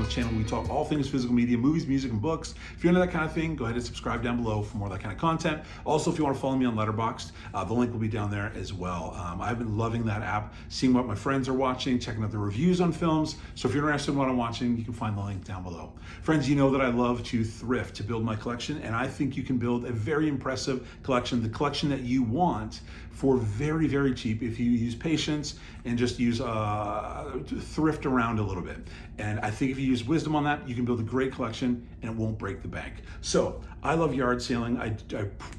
on the channel. We talk all things physical media, movies, music, and books. If you're into that kind of thing, go ahead and subscribe down below for more of that kind of content. Also, if you want to follow me on Letterboxd, the link will be down there as well. I've been loving that app, seeing what my friends are watching, checking out the reviews on films. So if you're interested in what I'm watching, you can find the link down below. Friends, you know that I love to thrift to build my collection, and I think you can build a very impressive collection, the collection that you want, for very, very cheap if you use patience and just use thrift around a little bit. And I think if you use wisdom on that, you can build a great collection and it won't break the bank. So I love yard sailing. I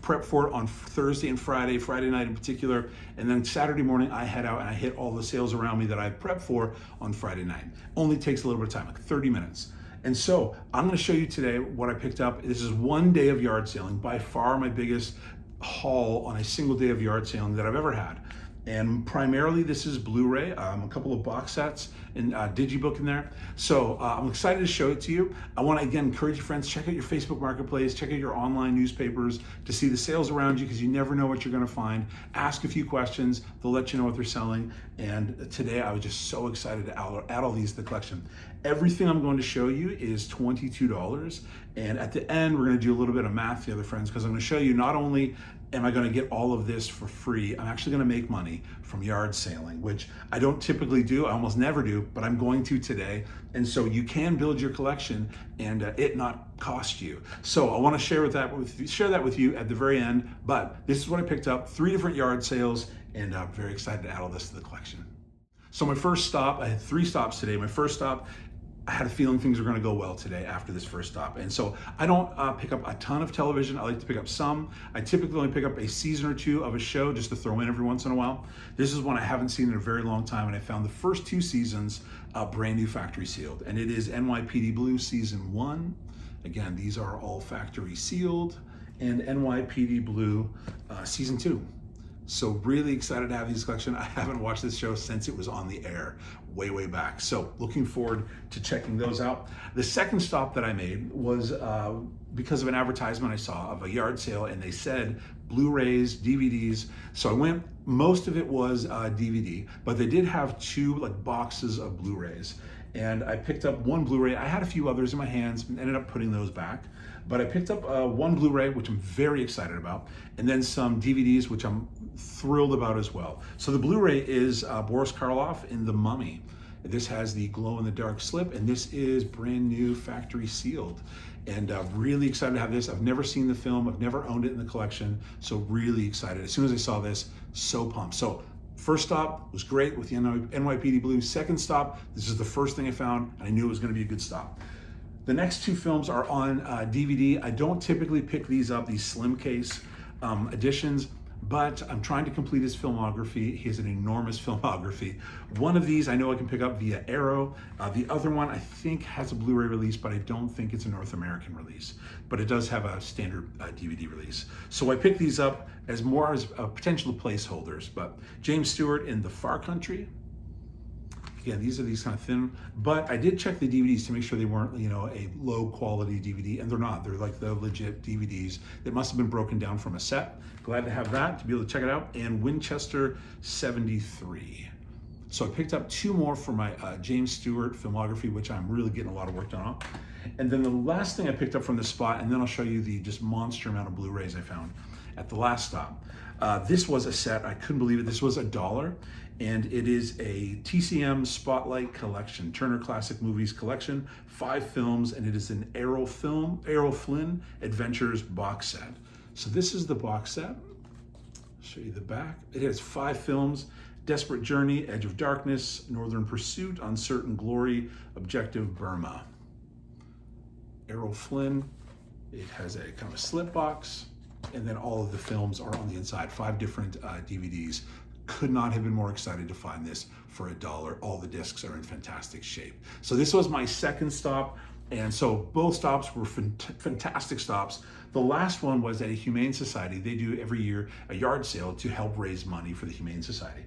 prep for it on Thursday and Friday night in particular, and then Saturday morning I head out and I hit all the sales around me that I prep for on Friday night. Only takes a little bit of time, like 30 minutes. And so I'm going to show you today what I picked up. This is one day of yard sailing, by far my biggest haul on a single day of yard sailing that I've ever had. And primarily this is Blu-ray, a couple of box sets and Digibook in there. So I'm excited to show it to you. I want to again encourage your friends, check out your Facebook Marketplace, check out your online newspapers to see the sales around you, because you never know what you're going to find. Ask a few questions, they'll let you know what they're selling. And today I was just so excited to add all these to the collection. Everything I'm going to show you is $22. And at the end, we're going to do a little bit of math together, friends, because I'm going to show you not only am I going to get all of this for free, I'm actually going to make money from yard sailing, which I don't typically do, I almost never do, but I'm going to today. And so you can build your collection and it not cost you. So I want to share that with you at the very end. But this is what I picked up, 3 different yard sales, and I'm very excited to add all this to the collection. So my first stop, I had 3 stops today. My first stop, I had a feeling things were going to go well today after this first stop. And so I don't pick up a ton of television. I like to pick up some. I typically only pick up a season or 2 of a show just to throw in every once in a while. This is one I haven't seen in a very long time, and I found the first 2 seasons brand new factory sealed. And it is NYPD Blue season 1. Again, these are all factory sealed, and NYPD Blue season 2. So really excited to have these collection. I haven't watched this show since it was on the air way back. So looking forward to checking those out. The second stop that I made was because of an advertisement I saw of a yard sale, and they said Blu-rays, DVDs. So I went, most of it was DVD, but they did have 2 like boxes of Blu-rays. And I picked up 1 Blu-ray. I had a few others in my hands and ended up putting those back. But I picked up 1 Blu-ray, which I'm very excited about, and then some DVDs, which I'm thrilled about as well. So the Blu-ray is Boris Karloff in The Mummy. This has the glow-in-the-dark slip, and this is brand new factory sealed. And really excited to have this. I've never seen the film. I've never owned it in the collection. So really excited. As soon as I saw this, so pumped. So first stop was great with the NYPD Blue. Second stop, this is the first thing I found, and I knew it was going to be a good stop. The next 2 films are on DVD. I don't typically pick these up, these slim case editions, but I'm trying to complete his filmography. He has an enormous filmography. One of these I know I can pick up via Arrow. The other one I think has a Blu-ray release, but I don't think it's a North American release. But it does have a standard DVD release. So I picked these up as more as potential placeholders. But James Stewart in The Far Country. Again, these are these kind of thin, but I did check the DVDs to make sure they weren't, you know, a low quality DVD, and they're not. They're like the legit DVDs that must have been broken down from a set. Glad to have that, to be able to check it out. And Winchester 73. So I picked up 2 more for my James Stewart filmography, which I'm really getting a lot of work done on. And then the last thing I picked up from this spot, and then I'll show you the just monster amount of Blu-rays I found at the last stop. This was a set, I couldn't believe it. This was $1. And it is a TCM Spotlight Collection, Turner Classic Movies Collection, 5 films, and it is an Errol Flynn Adventures box set. So this is the box set. I'll show you the back. It has 5 films: Desperate Journey, Edge of Darkness, Northern Pursuit, Uncertain Glory, Objective Burma. Errol Flynn. It has a kind of a slip box, and then all of the films are on the inside, 5 different DVDs. Could not have been more excited to find this for $1. All the discs are in fantastic shape. So this was my second stop, and so both stops were fantastic stops. The last one was at a Humane Society. They do every year a yard sale to help raise money for the Humane Society.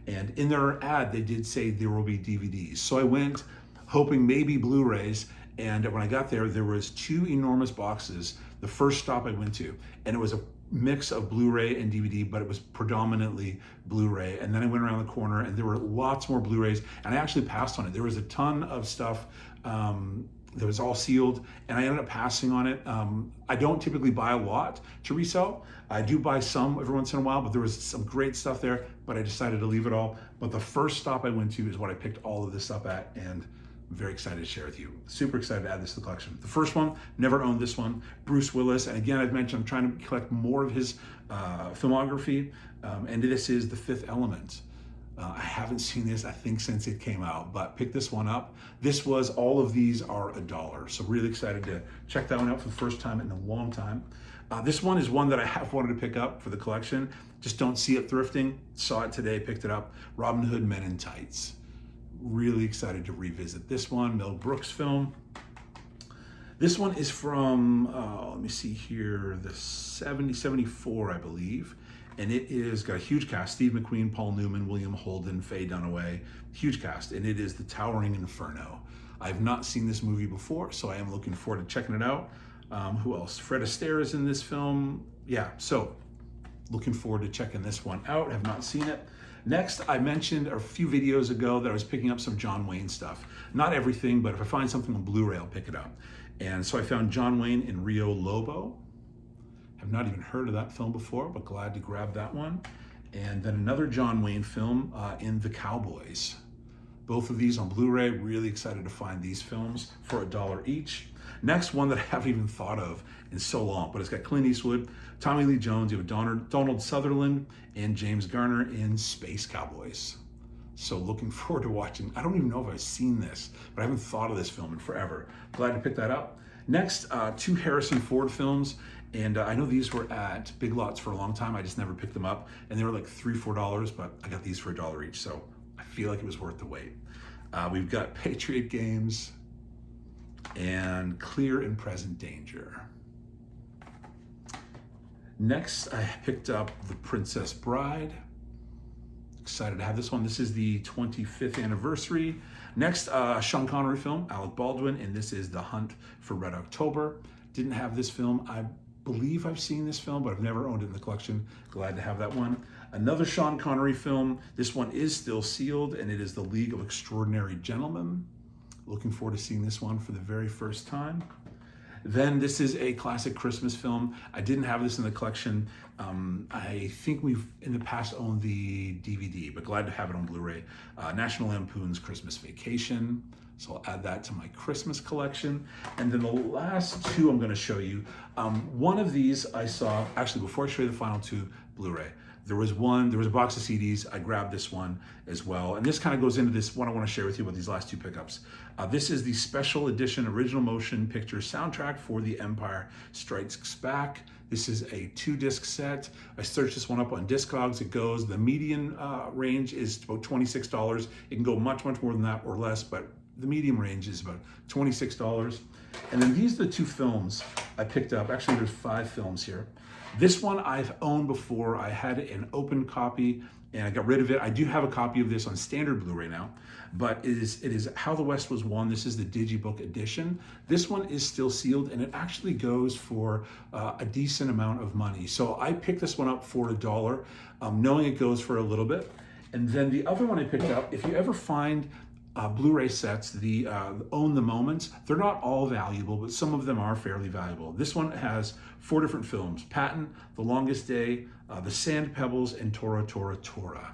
And in their ad, they did say there will be DVDs. So I went hoping maybe Blu-rays, and when I got there, there was 2 enormous boxes, the first stop I went to, and it was a mix of Blu-ray and DVD, but it was predominantly Blu-ray. And then I went around the corner and there were lots more Blu-rays, and I actually passed on it. There was a ton of stuff that was all sealed, and I ended up passing on it. I don't typically buy a lot to resell. I do buy some every once in a while, but there was some great stuff there, but I decided to leave it all. But the first stop I went to is what I picked all of this up at, and I'm very excited to share with you. Super excited to add this to the collection. The first one, never owned this one, Bruce Willis. And again, I've mentioned I'm trying to collect more of his filmography, and this is The Fifth Element. I haven't seen this, I think, since it came out, but pick this one up. All of these are $1. So really excited to check that one out for the first time in a long time. This one is one that I have wanted to pick up for the collection. Just don't see it thrifting. Saw it today, picked it up. Robin Hood Men in Tights. Really excited to revisit this one, Mel Brooks film. This one is from, let me see here, the 74, I believe. And it is got a huge cast: Steve McQueen, Paul Newman, William Holden, Faye Dunaway. Huge cast, and it is The Towering Inferno. I've not seen this movie before, so I am looking forward to checking it out. Who else? Fred Astaire is in this film. Yeah, so looking forward to checking this one out. Have not seen it. Next, I mentioned a few videos ago that I was picking up some John Wayne stuff. Not everything, but if I find something on Blu-ray, I'll pick it up. And so I found John Wayne in Rio Lobo. I've not even heard of that film before, but glad to grab that one. And then another John Wayne film in The Cowboys. Both of these on Blu-ray. Really excited to find these films for $1 each. Next, one that I haven't even thought of in so long, but it's got Clint Eastwood, Tommy Lee Jones, you have Donald Sutherland, and James Garner in Space Cowboys. So looking forward to watching. I don't even know if I've seen this, but I haven't thought of this film in forever. Glad to pick that up. Next, 2 Harrison Ford films. And I know these were at Big Lots for a long time. I just never picked them up. And they were like $3, $4, but I got these for $1 each. So I feel like it was worth the wait. We've got Patriot Games and Clear and Present Danger. Next, I picked up The Princess Bride. Excited to have this one. This is the 25th anniversary. Next, Sean Connery film, Alec Baldwin, and this is The Hunt for Red October. Didn't have this film. I believe I've seen this film, but I've never owned it in the collection. Glad to have that one. Another Sean Connery film. This one is still sealed, and it is The League of Extraordinary Gentlemen. Looking forward to seeing this one for the very first time. Then this is a classic Christmas film. I didn't have this in the collection. I think we've in the past owned the DVD, but glad to have it on Blu-ray. National Lampoon's Christmas Vacation. So I'll add that to my Christmas collection. And then the last 2 I'm gonna show you. One of these I saw, actually before I show you the final 2 Blu-ray, there was a box of CDs. I grabbed this one as well. And this kind of goes into this one I want to share with you about these last 2 pickups. This is the special edition original motion picture soundtrack for The Empire Strikes Back. This is a 2-disc set. I searched this one up on Discogs. It goes, the median range is about $26. It can go much, much more than that or less, but the medium range is about $26. And then these are the 2 films I picked up. Actually, there's 5 films here. This one I've owned before. I had an open copy and I got rid of it. I do have a copy of this on standard Blu-ray now, but it is How the West Was Won. This is the Digibook edition. This one is still sealed and it actually goes for a decent amount of money. So I picked this one up for $1, knowing it goes for a little bit. And then the other one I picked up, if you ever find Blu-ray sets, the Own the Moments, they're not all valuable, but some of them are fairly valuable. This one has 4 different films: Patton, The Longest Day, The Sand Pebbles, and Tora Tora Tora.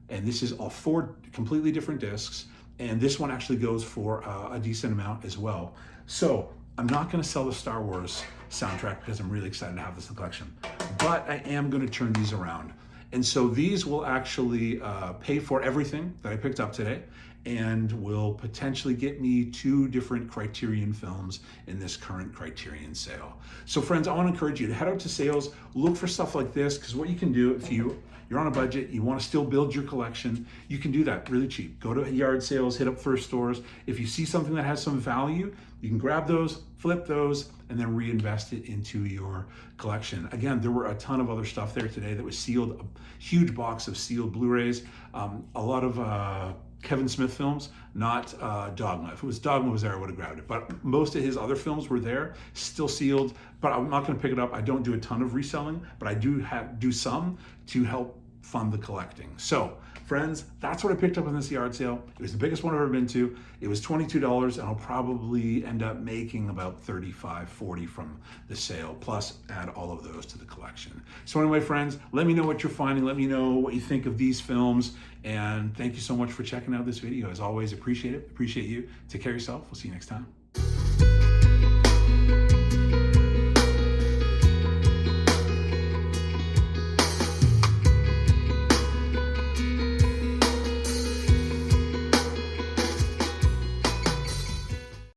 And this is all 4 completely different discs. And this one actually goes for a decent amount as well. So I'm not gonna sell the Star Wars soundtrack because I'm really excited to have this in the collection, but I am gonna turn these around. And so these will actually pay for everything that I picked up today and will potentially get me 2 different Criterion films in this current Criterion sale. So friends, I want to encourage you to head out to sales, look for stuff like this, because what you can do if you're on a budget, you want to still build your collection, you can do that really cheap. Go to yard sales, hit up thrift stores. If you see something that has some value, you can grab those, flip those, and then reinvest it into your collection. Again, there were a ton of other stuff there today that was sealed, a huge box of sealed Blu-rays, a lot of Kevin Smith films, not Dogma. If it was Dogma was there, I would have grabbed it. But most of his other films were there, still sealed. But I'm not going to pick it up. I don't do a ton of reselling, but I do some to help fund the collecting. So, friends, that's what I picked up on this yard sale. It was the biggest one I've ever been to. It was $22, and I'll probably end up making about $35, $40 from the sale, plus add all of those to the collection. So anyway, friends, let me know what you're finding. Let me know what you think of these films, and thank you so much for checking out this video. As always, appreciate it. Appreciate you. Take care of yourself. We'll see you next time.